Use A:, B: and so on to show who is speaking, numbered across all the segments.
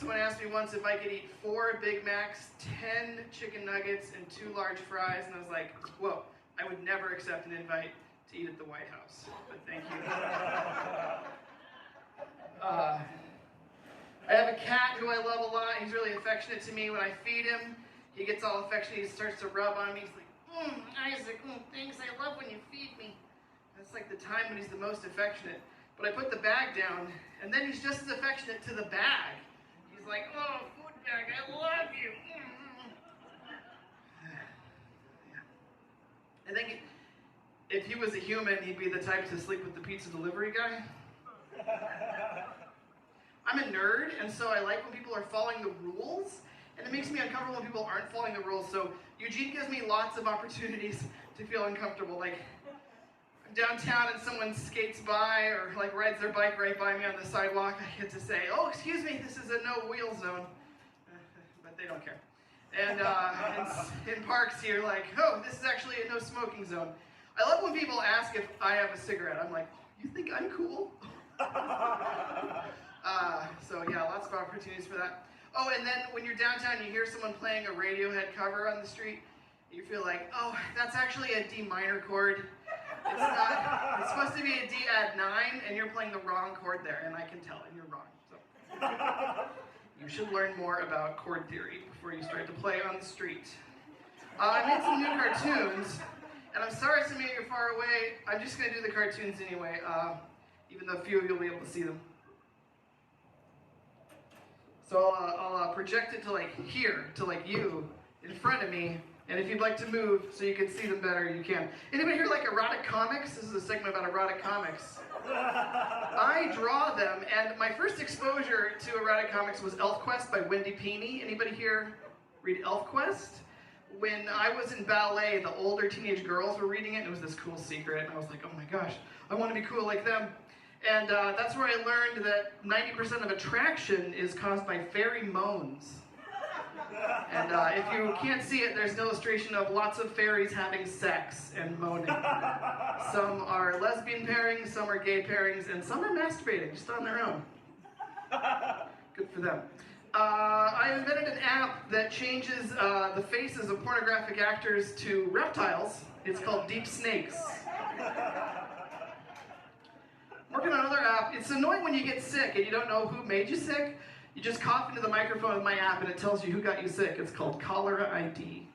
A: Someone asked me once if I could eat 4 Big Macs, 10 chicken nuggets, and 2 large fries, and I was like, whoa, I would never accept an invite to eat at the White House, but thank you. I have a cat who I love a lot. He's really affectionate to me. When I feed him, he gets all affectionate. He starts to rub on me. He's like, Isaac, thanks. I love when you feed me. That's like the time when he's the most affectionate. But I put the bag down, and then he's just as affectionate to the bag. He's like, oh, food bag, I love you. Yeah. I think if he was a human, he'd be the type to sleep with the pizza delivery guy. I'm a nerd, and so I like when people are following the rules, and it makes me uncomfortable when people aren't following the rules. So Eugene gives me lots of opportunities to feel uncomfortable. Like, I'm downtown and someone skates by or like rides their bike right by me on the sidewalk, I get to say, oh, excuse me, this is a no-wheel zone. But they don't care. And in parks here, like, oh, this is actually a no-smoking zone. I love when people ask if I have a cigarette. I'm like, you think I'm cool? So yeah, lots of opportunities for that. Oh, and then when you're downtown, you hear someone playing a Radiohead cover on the street. You feel like, oh, that's actually a D minor chord. It's not. It's supposed to be a D add 9, and you're playing the wrong chord there, and I can tell, and you're wrong. So you should learn more about chord theory before you start to play on the street. I made some new cartoons, and I'm sorry some of you are far away. I'm just going to do the cartoons anyway, even though a few of you will be able to see them. So I'll project it to like here, to like you, in front of me, and if you'd like to move so you can see them better, you can. Anybody here like erotic comics? This is a segment about erotic comics. I draw them, and my first exposure to erotic comics was ElfQuest by Wendy Peeney. Anybody here read ElfQuest? When I was in ballet, the older teenage girls were reading it, and it was this cool secret, and I was like, oh my gosh, I want to be cool like them. And that's where I learned that 90% of attraction is caused by fairy moans. And if you can't see it, there's an illustration of lots of fairies having sex and moaning. Some are lesbian pairings, some are gay pairings, and some are masturbating just on their own. Good for them. I invented an app that changes the faces of pornographic actors to reptiles. It's called Deep Snakes. Working on another app. It's annoying when you get sick and you don't know who made you sick. You just cough into the microphone of my app and it tells you who got you sick. It's called Cholera ID.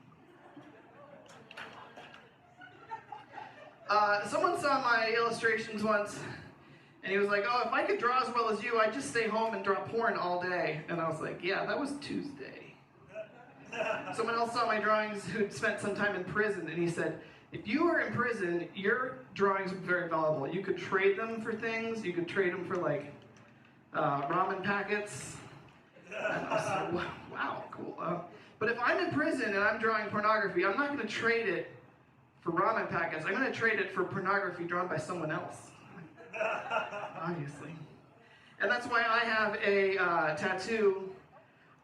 A: Someone saw my illustrations once and he was like, oh, if I could draw as well as you, I'd just stay home and draw porn all day. And I was like, yeah, that was Tuesday. Someone else saw my drawings who'd spent some time in prison and he said, if you were in prison, your drawings would be very valuable. You could trade them for things. You could trade them for like ramen packets. And I was like, wow, cool. But if I'm in prison and I'm drawing pornography, I'm not going to trade it for ramen packets. I'm going to trade it for pornography drawn by someone else. Obviously. And that's why I have a tattoo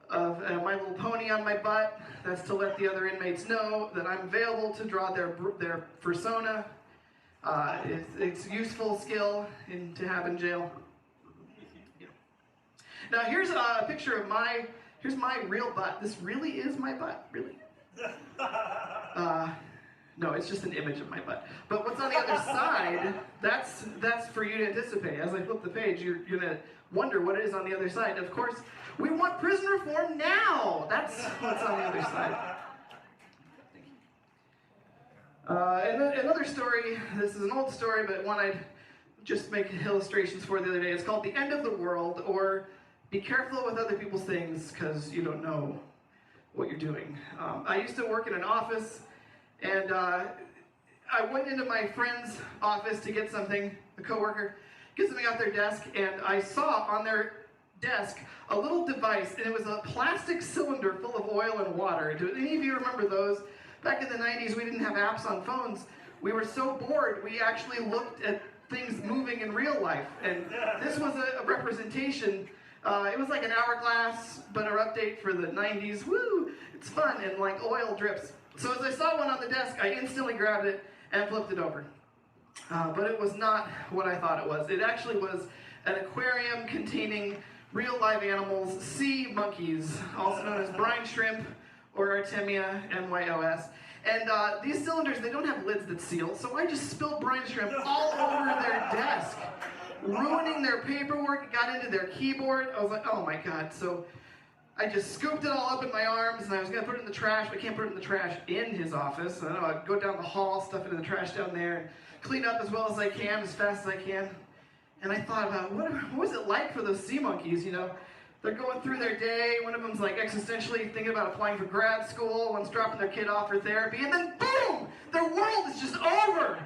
A: of My Little Pony on my butt. That's to let the other inmates know that I'm available to draw their persona. It's a useful skill to have in jail. Yeah. Now here's a picture of here's my real butt. This really is my butt, really. No, it's just an image of my butt. But what's on the other side, that's for you to anticipate. As I flip the page, you're going to wonder what it is on the other side. Of course, we want prison reform now! That's what's on the other side. Thank you. And then another story, this is an old story, but one I'd just make illustrations for the other day. It's called The End of the World, or Be Careful with Other People's Things, because you don't know what you're doing. I used to work in an office, and I went into my friend's office to get something, a coworker, get something off their desk, and I saw on their desk a little device, and it was a plastic cylinder full of oil and water. Do any of you remember those? Back in the 90s, we didn't have apps on phones. We were so bored, we actually looked at things moving in real life, and this was a representation. It was like an hourglass, but our update for the 90s. Woo! It's fun, and like oil drips. So as I saw one on the desk, I instantly grabbed it and flipped it over. But it was not what I thought it was. It actually was an aquarium containing real live animals, sea monkeys, also known as brine shrimp or Artemia NYOS. And these cylinders, they don't have lids that seal, so I just spilled brine shrimp all over their desk, ruining their paperwork. It got into their keyboard. I was like, oh my God. So I just scooped it all up in my arms, and I was going to put it in the trash, but I can't put it in the trash in his office. So I'd go down the hall, stuff it in the trash down there, and clean up as well as I can, as fast as I can. And I thought about, what was it like for those sea monkeys, you know? They're going through their day. One of them's like existentially thinking about applying for grad school. One's dropping their kid off for therapy. And then boom! Their world is just over.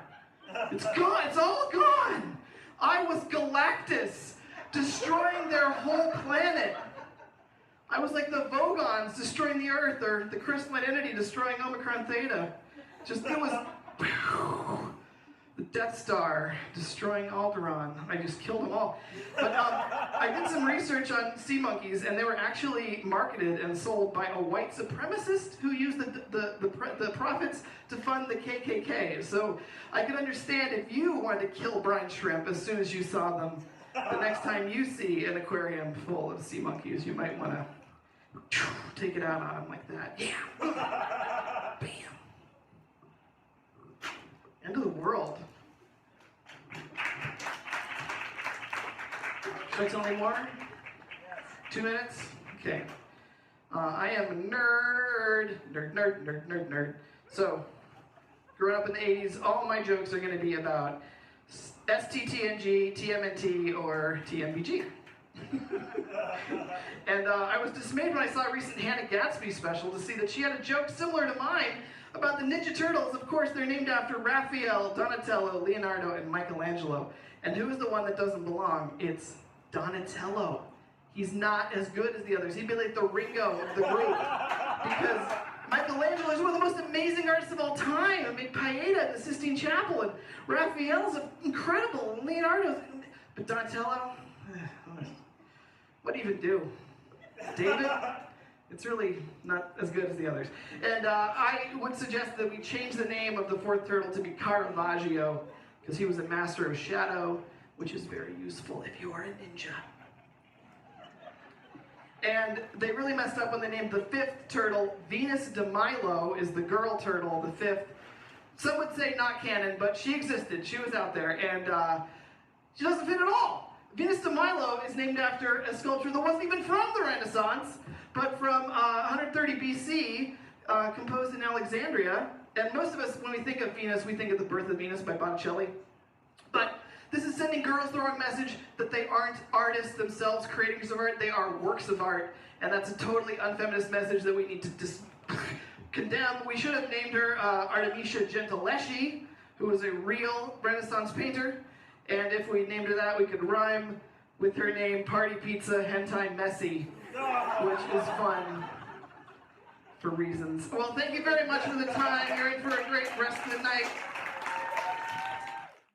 A: It's gone. It's all gone. I was Galactus, destroying their whole planet. I was like the Vogons destroying the Earth, or the crystalline entity destroying Omicron Theta. It was the Death Star destroying Alderaan. I just killed them all. But I did some research on sea monkeys, and they were actually marketed and sold by a white supremacist who used the profits to fund the KKK. So I could understand if you wanted to kill brine shrimp as soon as you saw them. The next time you see an aquarium full of sea monkeys, you might want to take it out on them like that. Yeah. Bam. End of the world. Should I tell any more? Yes. 2 minutes? Okay. I am a nerd. So, growing up in the 80s, all my jokes are going to be about STTNG, TMNT, or TMBG. And I was dismayed when I saw a recent Hannah Gadsby special to see that she had a joke similar to mine about the Ninja Turtles. Of course, they're named after Raphael, Donatello, Leonardo, and Michelangelo. And who is the one that doesn't belong? It's Donatello. He's not as good as the others. He'd be like the Ringo of the group. Because Michelangelo is one of the most amazing artists of all time. I mean, Pieta at the Sistine Chapel, and Raphael's incredible, and Leonardo's. But Donatello, what do you even do? David? It's really not as good as the others. And I would suggest that we change the name of the fourth turtle to be Caravaggio, because he was a master of shadow, which is very useful if you are a ninja. And they really messed up when they named the fifth turtle Venus de Milo is the girl turtle, the fifth. Some would say not canon, but she existed. She was out there, and she doesn't fit at all. Venus de Milo is named after a sculpture that wasn't even from the Renaissance, but from 130 BC, composed in Alexandria. And most of us, when we think of Venus, we think of The Birth of Venus by Botticelli. But this is sending girls the wrong message that they aren't artists themselves, creators of art. They are works of art. And that's a totally unfeminist message that we need to condemn. We should have named her Artemisia Gentileschi, who was a real Renaissance painter. And if we named her that, we could rhyme with her name, Party Pizza Hentai Messy, which is fun for reasons. Well, thank you very much for the time. You're in for a great rest of the night.